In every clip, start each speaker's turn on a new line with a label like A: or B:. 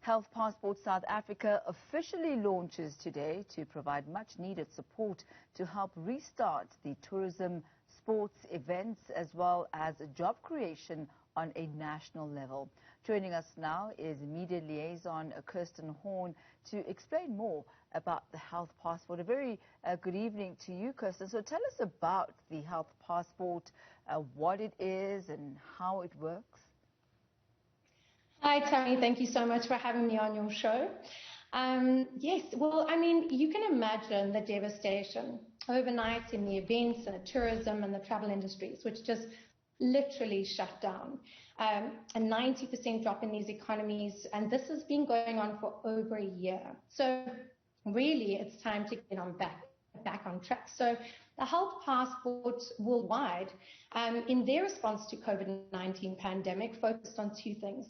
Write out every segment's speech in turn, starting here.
A: Health Passport South Africa officially launches today to provide much-needed support to help restart the tourism, sports, events, as well as job creation on a national level. Joining us now is Media Liaison Kristen Horn to explain more about the Health Passport. A very good evening to you, Kristen. So tell us about the Health Passport, what it is and how it works.
B: Hi, Tammy. Thank you so much for having me on your show. Yes, well, I mean, you can imagine the devastation overnight in the events and the tourism and the travel industries, which just literally shut down. A 90% drop in these economies, and this has been going on for over a year. So really, it's time to get back on track. So the Health Passport worldwide, in their response to COVID-19 pandemic, focused on two things.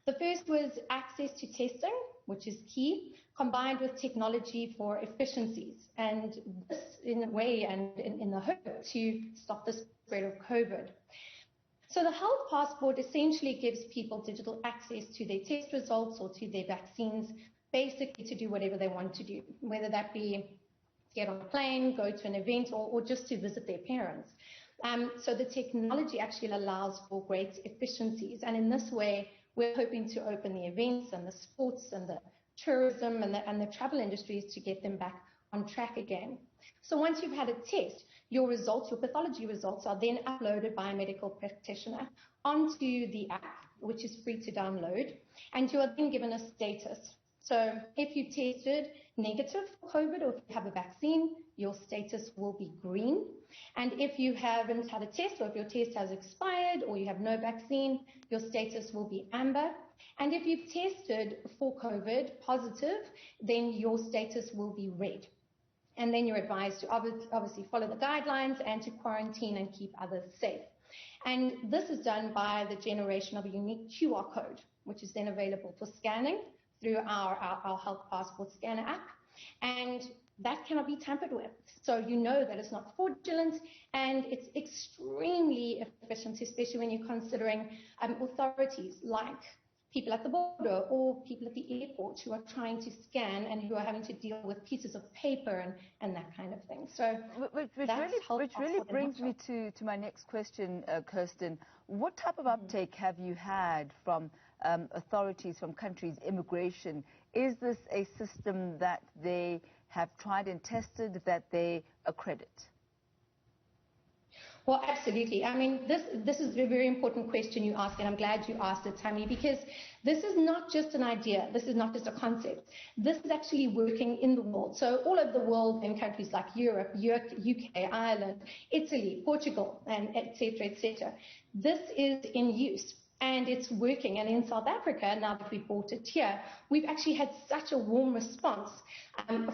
B: The first was access to testing, which is key, combined with technology for efficiencies, and this in a way and in the hope to stop the spread of COVID. So the Health Passport essentially gives people digital access to their test results or to their vaccines, basically to do whatever they want to do, whether that be get on a plane, go to an event, or just to visit their parents. So the technology actually allows for great efficiencies, and in this way, we're hoping to open the events and the sports and the tourism and the travel industries to get them back on track again. So once you've had a test, your results, your pathology results, are then uploaded by a medical practitioner onto the app, which is free to download, and you are then given a status. So if you tested negative for COVID or if you have a vaccine, your status will be green. And if you haven't had a test or if your test has expired or you have no vaccine, your status will be amber. And if you've tested for COVID positive, then your status will be red. And then you're advised to obviously follow the guidelines and to quarantine and keep others safe. And this is done by the generation of a unique QR code, which is then available for scanning through our Health Passport scanner app. And that cannot be tampered with. So you know that it's not fraudulent, and it's extremely efficient, especially when you're considering authorities like people at the border or people at the airport who are trying to scan and who are having to deal with pieces of paper and that kind of thing. So
A: which really brings me to my next question, Kristen. What type of uptake have you had from authorities, from countries, immigration? Is this a system that they have tried and tested, that they accredit?
B: Well, absolutely. I mean, this is a very important question you ask, and I'm glad you asked it, Tammy, because this is not just an idea. This is not just a concept. This is actually working in the world. So all over the world, in countries like Europe, UK, Ireland, Italy, Portugal, and et cetera, this is in use. And it's working. And in South Africa, now that we've brought it here, we've actually had such a warm response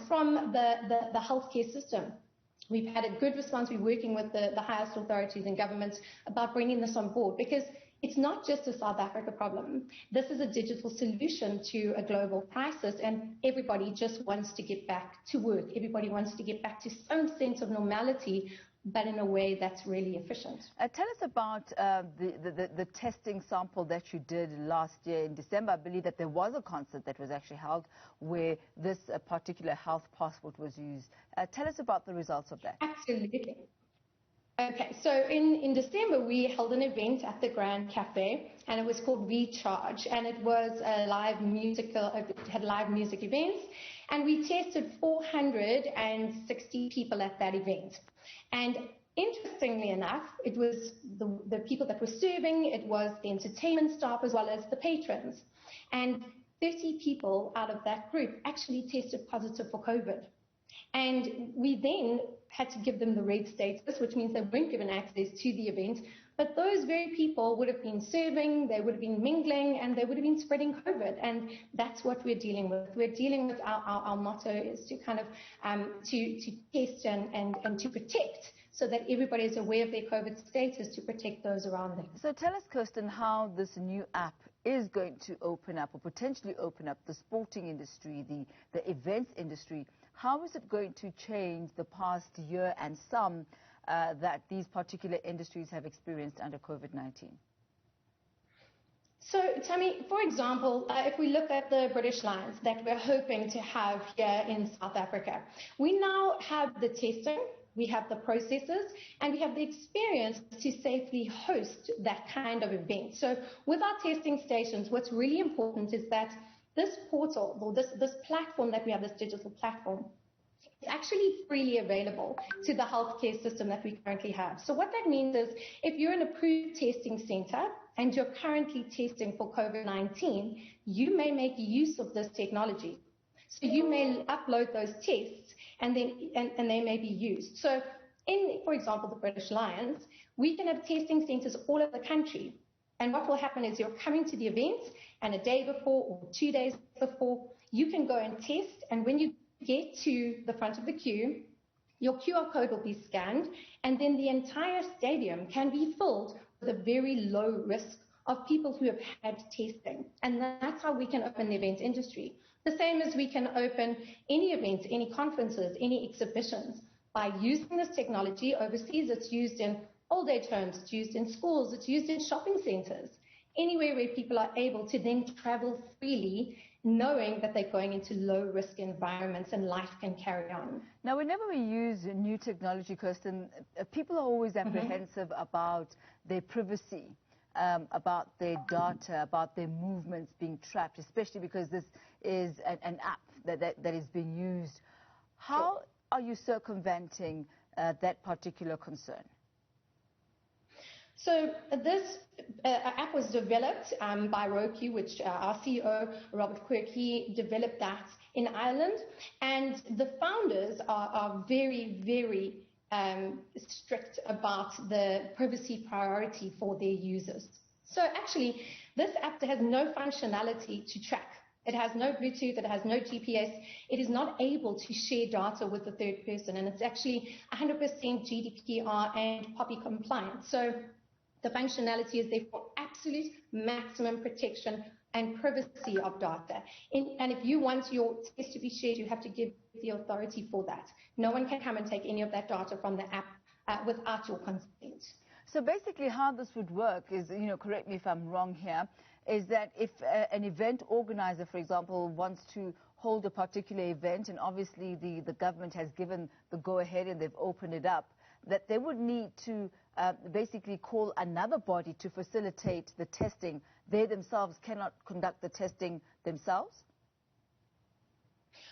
B: from the healthcare system. We've had a good response. We're working with the highest authorities and governments about bringing this on board, because it's not just a South Africa problem. This is a digital solution to a global crisis, and everybody just wants to get back to work. Everybody wants to get back to some sense of normality, but in a way that's really efficient.
A: Tell us about the testing sample that you did last year in December. I believe that there was a concert that was actually held where this particular Health Passport was used. Tell us about the results of that.
B: Absolutely. Okay, so in December, we held an event at the Grand Cafe, and it was called Recharge, and it was a it had live music events, and we tested 460 people at that event. And interestingly enough, it was the people that were serving, it was the entertainment staff as well as the patrons. And 30 people out of that group actually tested positive for COVID. And we then had to give them the red status, which means they weren't given access to the event. But those very people would have been serving, they would have been mingling, and they would have been spreading COVID. And that's what we're dealing with. We're dealing with our motto is to kind of to test and to protect, so that everybody is aware of their COVID status, to protect those around them.
A: So tell us, Kristen, how this new app is going to open up or potentially open up the sporting industry, the events industry. How is it going to change the past year and some that these particular industries have experienced under COVID-19?
B: So, Tammy, for example, if we look at the British Lions that we're hoping to have here in South Africa, we now have the testing, we have the processes, and we have the experience to safely host that kind of event. So with our testing stations, what's really important is that this portal, or this platform that we have, this digital platform, it's actually freely available to the healthcare system that we currently have. So what that means is if you're an approved testing center and you're currently testing for COVID-19, you may make use of this technology. So you may upload those tests and they may be used. So in, for example, the British Lions, we can have testing centers all over the country. And what will happen is you're coming to the event and a day before or 2 days before, you can go and test. And when you get to the front of the queue, your QR code will be scanned, and then the entire stadium can be filled with a very low risk of people who have had testing. And that's how we can open the event industry. The same as we can open any events, any conferences, any exhibitions. By using this technology overseas, it's used in old age homes, it's used in schools, it's used in shopping centers, anywhere where people are able to then travel freely, knowing that they're going into low-risk environments and life can carry on.
A: Now, whenever we use new technology, Kristen, people are always apprehensive about their privacy, about their data, about their movements being trapped, especially because this is an app that is being used. How are you circumventing that particular concern?
B: So this app was developed by Roku, which our CEO, Robert Quirk, he developed that in Ireland. And the founders are very, very strict about the privacy priority for their users. So actually, this app has no functionality to track. It has no Bluetooth, it has no GPS. It is not able to share data with the third person. And it's actually 100% GDPR and POPI compliant. So the functionality is there for absolute maximum protection and privacy of data. And if you want your test to be shared, you have to give the authority for that. No one can come and take any of that data from the app without your consent.
A: So basically how this would work is, correct me if I'm wrong here, is that if an event organizer, for example, wants to hold a particular event, and obviously the government has given the go-ahead and they've opened it up, that they would need to basically call another body to facilitate the testing. They themselves cannot conduct the testing themselves?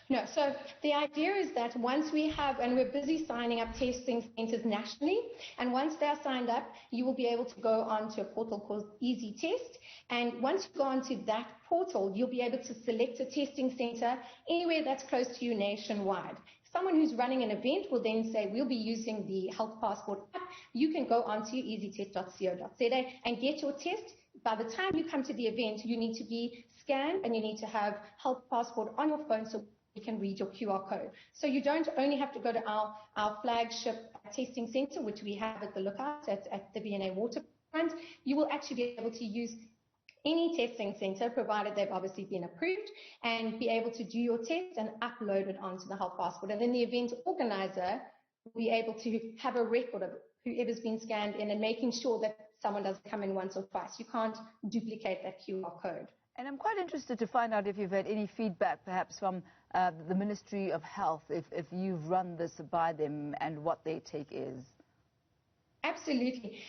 B: No, so the idea is that once we have, and we're busy signing up testing centers nationally, and once they're signed up, you will be able to go onto a portal called Easy Test. And once you go onto that portal, you'll be able to select a testing center anywhere that's close to you nationwide. Someone who's running an event will then say, we'll be using the Health Passport app. You can go onto easytest.co.za and get your test. By the time you come to the event, you need to be scanned and you need to have Health Passport on your phone so you can read your QR code. So you don't only have to go to our flagship testing center, which we have at the Lookout at the V&A Waterfront. You will actually be able to use any testing center, provided they've obviously been approved, and be able to do your test and upload it onto the Health Passport. And then the event organizer will be able to have a record of whoever's been scanned in and making sure that someone doesn't come in once or twice. You can't duplicate that QR code.
A: And I'm quite interested to find out if you've had any feedback, perhaps from the Ministry of Health, if you've run this by them and what their take is.
B: Absolutely.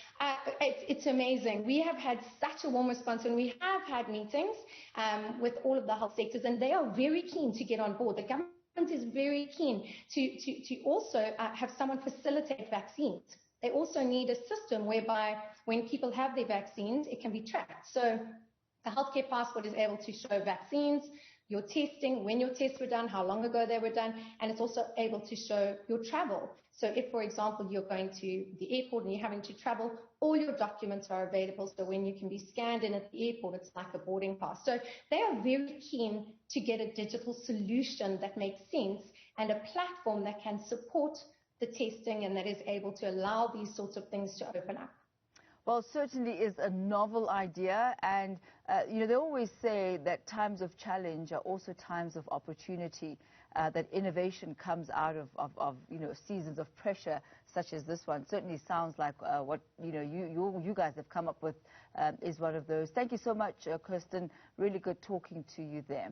B: It's amazing. We have had such a warm response, and we have had meetings with all of the health sectors, and they are very keen to get on board. The government is very keen to also have someone facilitate vaccines. They also need a system whereby when people have their vaccines, it can be tracked. So the healthcare passport is able to show vaccines, your testing, when your tests were done, how long ago they were done, and it's also able to show your travel. So if, for example, you're going to the airport and you're having to travel, all your documents are available. So when you can be scanned in at the airport, it's like a boarding pass. So they are very keen to get a digital solution that makes sense and a platform that can support the testing and that is able to allow these sorts of things to open up.
A: Well, certainly is a novel idea, and you know, they always say that times of challenge are also times of opportunity, that innovation comes out of you know, seasons of pressure such as this one. Certainly sounds like what, you know, you guys have come up with is one of those. Thank you so much, Kristen. Really good talking to you there.